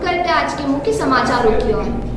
करते हैं आज के मुख्य समाचारों की ओर।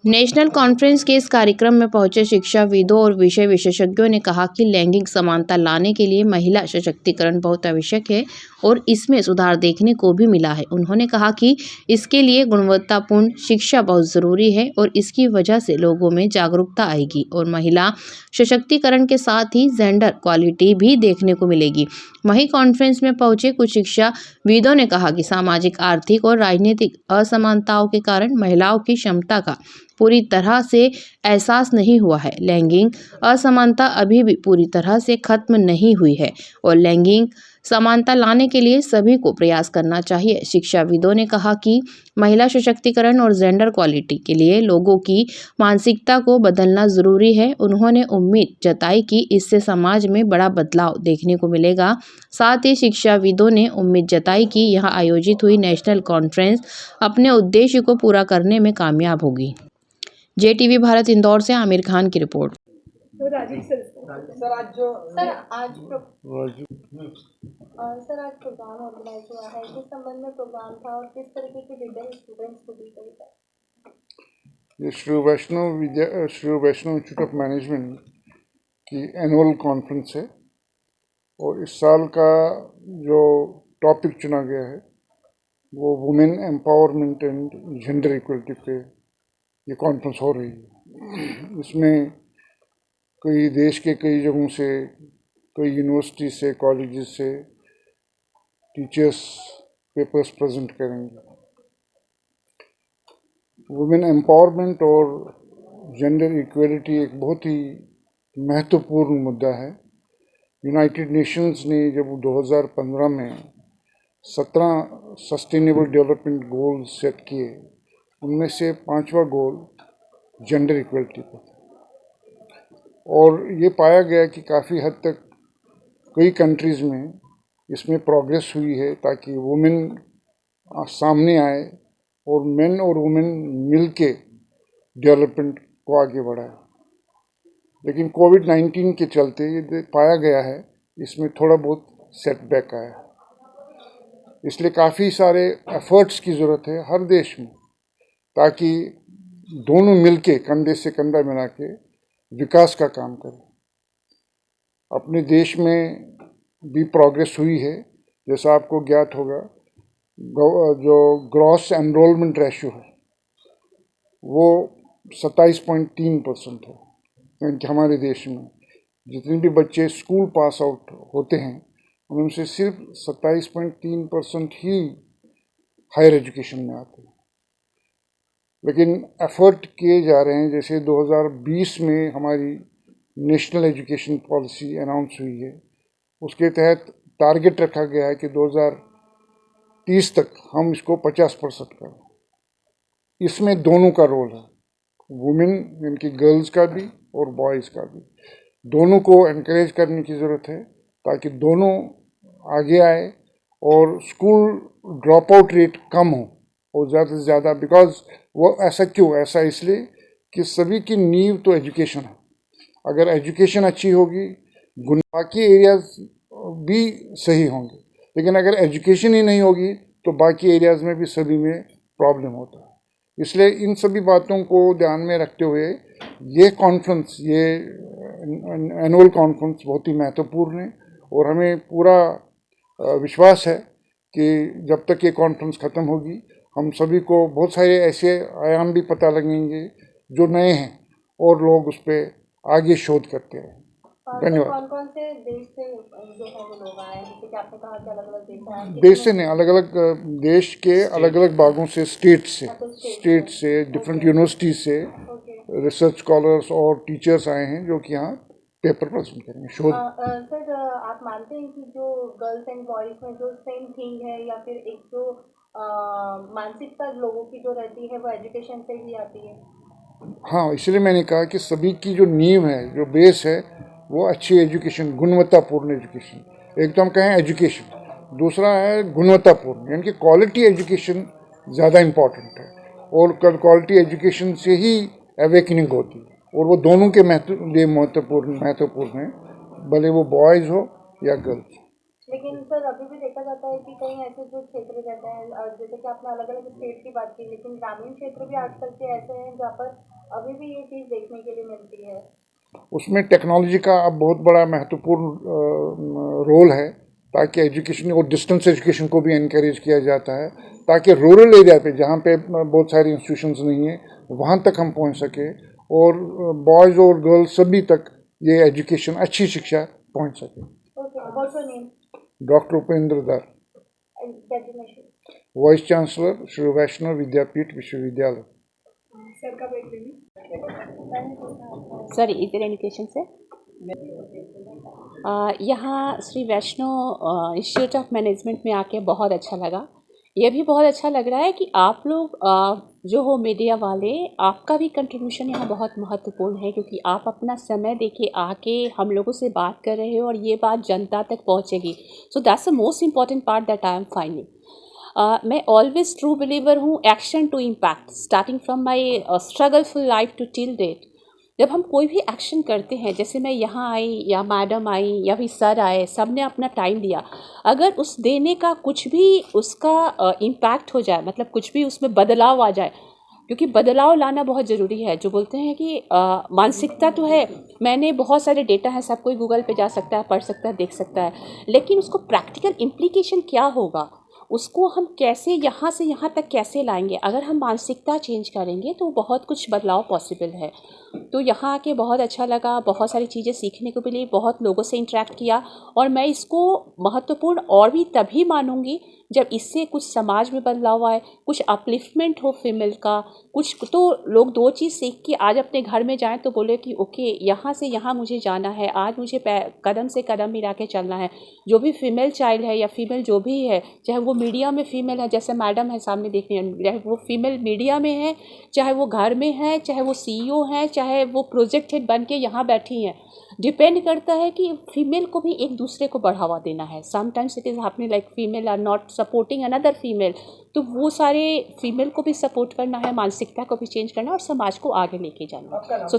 नेशनल कॉन्फ्रेंस के इस कार्यक्रम में पहुंचे शिक्षाविदों और विषय विशेषज्ञों ने कहा कि लैंगिक समानता लाने के लिए महिला सशक्तिकरण बहुत आवश्यक है और इसमें सुधार देखने को भी मिला है। उन्होंने कहा कि इसके लिए गुणवत्तापूर्ण शिक्षा बहुत ज़रूरी है और इसकी वजह से लोगों में जागरूकता आएगी और महिला सशक्तिकरण के साथ ही जेंडर क्वालिटी भी देखने को मिलेगी। वहीं कॉन्फ्रेंस में पहुंचे कुछ शिक्षाविदों ने कहा कि सामाजिक, आर्थिक और राजनीतिक असमानताओं के कारण महिलाओं की क्षमता का पूरी तरह से एहसास नहीं हुआ है। लैंगिक असमानता अभी भी पूरी तरह से खत्म नहीं हुई है और लैंगिक समानता लाने के लिए सभी को प्रयास करना चाहिए। शिक्षाविदों ने कहा कि महिला सशक्तिकरण और जेंडर क्वालिटी के लिए लोगों की मानसिकता को बदलना जरूरी है। उन्होंने उम्मीद जताई कि इससे समाज में बड़ा बदलाव देखने को मिलेगा। साथ ही शिक्षाविदों ने उम्मीद जताई कि यहाँ आयोजित हुई नेशनल कॉन्फ्रेंस अपने उद्देश्य को पूरा करने में कामयाब होगी। JTV भारत इंदौर से आमिर खान की रिपोर्ट। तो राजीव सर आज प्रोग्राम ऑर्गेनाइज हुआ है, किस संबंध में प्रोग्राम था और किस तरीके की डिटेल स्टूडेंट्स को दी गई है? ये Shri Vaishnav institute of management की एनुअल कॉन्फ्रेंस है और इस साल का जो टॉपिक चुना गया है वो women empowerment and gender equality पे ये कॉन्फ्रेंस हो रही है। इसमें कई देश के कई जगहों से, कई यूनिवर्सिटी से, कॉलेजेस से टीचर्स पेपर्स प्रेजेंट करेंगे। वुमेन एम्पावरमेंट और जेंडर इक्वलिटी एक बहुत ही महत्वपूर्ण मुद्दा है। यूनाइटेड नेशंस ने जब 2015 में 17 सस्टेनेबल डेवलपमेंट गोल्स सेट किए, उनमें से 5वां गोल जेंडर इक्वलिटी पर था और ये पाया गया कि काफ़ी हद तक कई कंट्रीज़ में इसमें प्रोग्रेस हुई है ताकि वुमेन सामने आए और मेन और वुमेन मिलके डेवलपमेंट को आगे बढ़ाए। लेकिन कोविड-19 के चलते ये पाया गया है इसमें थोड़ा बहुत सेटबैक आया, इसलिए काफ़ी सारे एफर्ट्स की ज़रूरत है हर देश में ताकि दोनों मिलके कंधे से कंधा मिला के विकास का काम करें। अपने देश में भी प्रोग्रेस हुई है, जैसा आपको ज्ञात होगा जो ग्रॉस एनरोलमेंट रेशियो है वो 27.3% है। यानी कि हमारे देश में जितने भी बच्चे स्कूल पास आउट होते हैं उनमें से सिर्फ 27.3% ही हायर एजुकेशन में आते हैं। लेकिन एफर्ट किए जा रहे हैं, जैसे 2020 में हमारी नेशनल एजुकेशन पॉलिसी अनाउंस हुई है, उसके तहत टारगेट रखा गया है कि 2030 तक हम इसको 50% करें। इसमें दोनों का रोल है, वुमेन यानी कि गर्ल्स का भी और बॉयज़ का भी, दोनों को एनकरेज करने की ज़रूरत है ताकि दोनों आगे आए और स्कूल ड्रॉप आउट रेट कम हो और ज़्यादा से ज़्यादा। बिकॉज वो ऐसा क्यों, ऐसा इसलिए कि सभी की नींव तो एजुकेशन है। अगर एजुकेशन अच्छी होगी बाकी एरियाज भी सही होंगे, लेकिन अगर एजुकेशन ही नहीं होगी तो बाकी एरियाज में भी सभी में प्रॉब्लम होता है। इसलिए इन सभी बातों को ध्यान में रखते हुए ये कॉन्फ्रेंस, ये एनुअल कॉन्फ्रेंस बहुत ही महत्वपूर्ण है और हमें पूरा विश्वास है कि जब तक ये कॉन्फ्रेंस ख़त्म होगी हम सभी को बहुत सारे ऐसे आयाम भी पता लगेंगे जो नए हैं और लोग उस पर आगे शोध करते हैं। धन्यवाद। कौन-कौन से देश से जो है वो लोग आए हैं? जैसे कि आपने कहा कि अलग-अलग देश आए। देश से नहीं, अलग-अलग देश के अलग-अलग भागों से, स्टेट से डिफरेंट यूनिवर्सिटी से रिसर्च स्कॉलर्स और टीचर्स आए हैं जो कि यहाँ पेपर प्रेजेंट करेंगे, शोध। सर आप मानते हैं कि जो गर्ल्स एंड बॉयज़ में जो सेम थिंग है या फिर एक जो मानसिकता लोगों की जो रहती है वो एजुकेशन से ही आती है? हाँ, इसलिए मैंने कहा कि सभी की जो नींव है, जो बेस है, वो अच्छी एजुकेशन, गुणवत्तापूर्ण एजुकेशन। एक तो हम कहें एजुकेशन, दूसरा है गुणवत्तापूर्ण, यानी कि क्वालिटी एजुकेशन ज़्यादा इम्पॉर्टेंट है और क्वालिटी एजुकेशन से ही अवेकनिंग होती है, और वो दोनों के लिए महत्वपूर्ण है, भले वो बॉयज़ हो या गर्ल्स। लेकिन सर अभी भी देखा जाता है कि कई ऐसे जो क्षेत्र रहते हैं, जैसे कि आपने अलग अलग स्टेट की बात की, लेकिन ग्रामीण क्षेत्र भी आजकल के ऐसे हैं जहाँ पर अभी भी ये चीज़ देखने के लिए मिलती है। उसमें टेक्नोलॉजी का अब बहुत बड़ा महत्वपूर्ण रोल है, ताकि एजुकेशन और डिस्टेंस एजुकेशन को भी इनकरेज किया जाता है, ताकि रूरल एरिया पे जहाँ पे बहुत सारी इंस्टीट्यूशंस नहीं है वहाँ तक हम पहुँच सके, और बॉयज़ और गर्ल्स सभी तक ये एजुकेशन, अच्छी शिक्षा पहुँच सके। Okay, what's your name? Doctor Upendra Dar, designation? Vice chancellor Shri Vaishnav Vidyapeeth विश्वविद्यालय। सर का बैकग्राउंड? सर इधर एजुकेशन से यहाँ Shri Vaishnav institute of management में आके बहुत अच्छा लगा। ये भी बहुत अच्छा लग रहा है कि आप लोग जो हो मीडिया वाले, आपका भी कंट्रीब्यूशन यहाँ बहुत महत्वपूर्ण है, क्योंकि आप अपना समय देके आके हम लोगों से बात कर रहे हो और ये बात जनता तक पहुँचेगी। So that's the most important part that I am finding. मैं ऑलवेज ट्रू बिलीवर हूँ action to impact, starting from my struggleful life to till date. जब हम कोई भी एक्शन करते हैं, जैसे मैं यहाँ आई या मैडम आई या भी सर आए, सब ने अपना टाइम दिया, अगर उस देने का कुछ भी उसका इम्पैक्ट हो जाए, मतलब कुछ भी उसमें बदलाव आ जाए, क्योंकि बदलाव लाना बहुत ज़रूरी है। जो बोलते हैं कि मानसिकता तो है, मैंने बहुत सारे डेटा है, सब कोई गूगल पे जा सकता है, पढ़ सकता है, देख सकता है, लेकिन उसको प्रैक्टिकल इम्प्लीकेशन क्या होगा, उसको हम कैसे यहाँ से यहाँ तक कैसे लाएंगे। अगर हम मानसिकता चेंज करेंगे तो बहुत कुछ बदलाव पॉसिबल है। तो यहाँ आके बहुत अच्छा लगा, बहुत सारी चीज़ें सीखने को मिली, बहुत लोगों से इंटरेक्ट किया, और मैं इसको महत्वपूर्ण और भी तभी मानूंगी जब इससे कुछ समाज में बदलाव आए, कुछ अपलिफ्टमेंट हो फीमेल का, कुछ तो लोग दो चीज़ सीख के आज अपने घर में जाएं तो बोले कि ओके यहाँ से यहाँ मुझे जाना है, आज मुझे कदम से कदम मिला के चलना है। जो भी फीमेल चाइल्ड है या फीमेल जो भी है, चाहे वो मीडिया में फीमेल है, जैसे मैडम है सामने देखने, चाहे वो फीमेल मीडिया में है, चाहे वो घर में है, चाहे वो CEO हैं, चाहे वो प्रोजेक्ट हेड बन के यहाँ बैठी हैं, डिपेंड करता है कि फीमेल को भी एक दूसरे को बढ़ावा देना है। Sometimes it is happening like female are not supporting another female, तो वो सारे फीमेल को भी सपोर्ट करना है, मानसिकता को भी चेंज करना और समाज को आगे लेके जाना। सो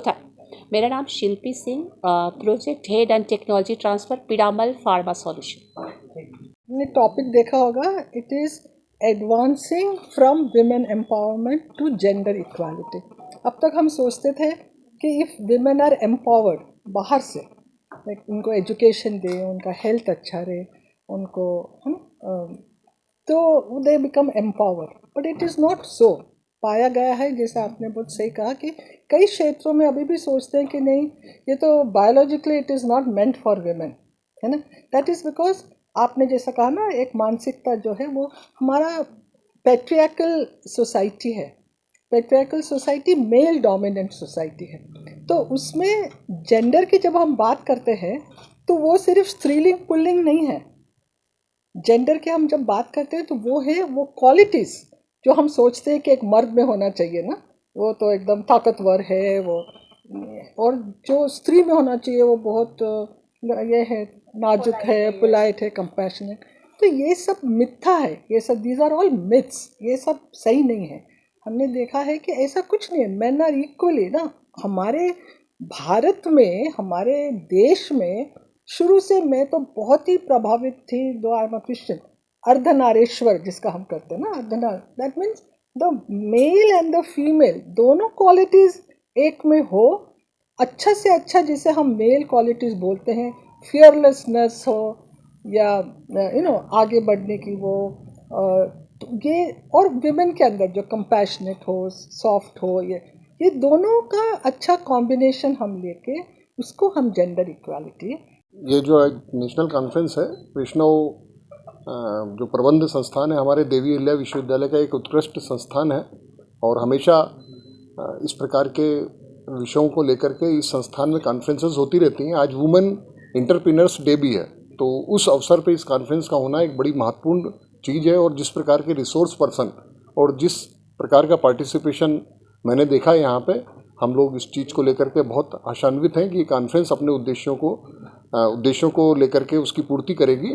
मेरा नाम Shilpi Singh, project head and technology transfer, Piramal pharma solution. आपने टॉपिक देखा होगा, it is advancing from women empowerment to gender equality. अब तक हम सोचते थे कि इफ़ विमेन आर एम्पावर्ड बाहर से, लाइक उनको एजुकेशन दें, उनका हेल्थ अच्छा रहे, उनको तो they become empowered, but it is not so. पाया गया है, जैसा आपने बहुत सही कहा, कि कई क्षेत्रों में अभी भी सोचते हैं कि नहीं, ये तो biologically it is not meant for women, है ना। दैट इज़ बिकॉज आपने जैसा कहा ना, एक मानसिकता जो है वो हमारा पैट्रियार्कल सोसाइटी है, patriarchal society male dominant society है। तो उसमें जेंडर की जब हम बात करते हैं तो वो सिर्फ स्त्रीलिंग पुल्लिंग नहीं है। जेंडर की हम जब बात करते हैं तो वो है वो क्वालिटीज़ जो हम सोचते हैं कि एक मर्द में होना चाहिए ना, वो तो एकदम ताकतवर है वो, और जो स्त्री में होना चाहिए वो बहुत ये है, नाजुक है, पोलाइट है, कंपैशनेट। तो ये सब मिथ्या है, ये सब दीज आर ऑल मिथ्स, ये सब सही नहीं है। हमने देखा है कि ऐसा कुछ नहीं है, मैन आर इक्वली ना। हमारे भारत में, हमारे देश में शुरू से मैं तो बहुत ही प्रभावित थी, though I am a Christian, Ardhanareshwar जिसका हम करते हैं ना, अर्धनार, that means the male and the female दोनों क्वालिटीज़ एक में हो, अच्छा से अच्छा जिसे हम मेल क्वालिटीज़ बोलते हैं, फियरलेसनेस हो या आगे बढ़ने की वो तो ये, और विमेन के अंदर जो कंपैशनेट हो, सॉफ्ट हो, ये दोनों का अच्छा कॉम्बिनेशन हम लेके उसको हम जेंडर इक्वालिटी। ये जो नेशनल कॉन्फ्रेंस है, वैष्णव जो प्रबंध संस्थान है हमारे देवी अहिल्या विश्वविद्यालय का एक उत्कृष्ट संस्थान है, और हमेशा इस प्रकार के विषयों को लेकर के इस संस्थान में कॉन्फ्रेंसेस होती रहती हैं। आज वुमेन एंटरप्रेन्योर्स डे भी है, तो उस अवसर पे इस कॉन्फ्रेंस का होना एक बड़ी महत्वपूर्ण चीज़ है। और जिस प्रकार के रिसोर्स पर्सन और जिस प्रकार का पार्टिसिपेशन मैंने देखा है यहाँ पे, हम लोग इस चीज़ को लेकर के बहुत आशान्वित हैं कि ये कॉन्फ्रेंस अपने उद्देश्यों को लेकर के उसकी पूर्ति करेगी,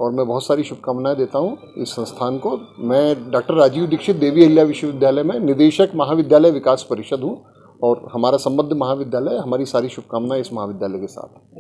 और मैं बहुत सारी शुभकामनाएं देता हूँ इस संस्थान को। मैं डॉक्टर राजीव दीक्षित देवी अहिल्या विश्वविद्यालय में निदेशक महाविद्यालय विकास परिषद हूँ, और हमारा संबद्ध महाविद्यालय, हमारी सारी शुभकामनाएं इस महाविद्यालय के साथ।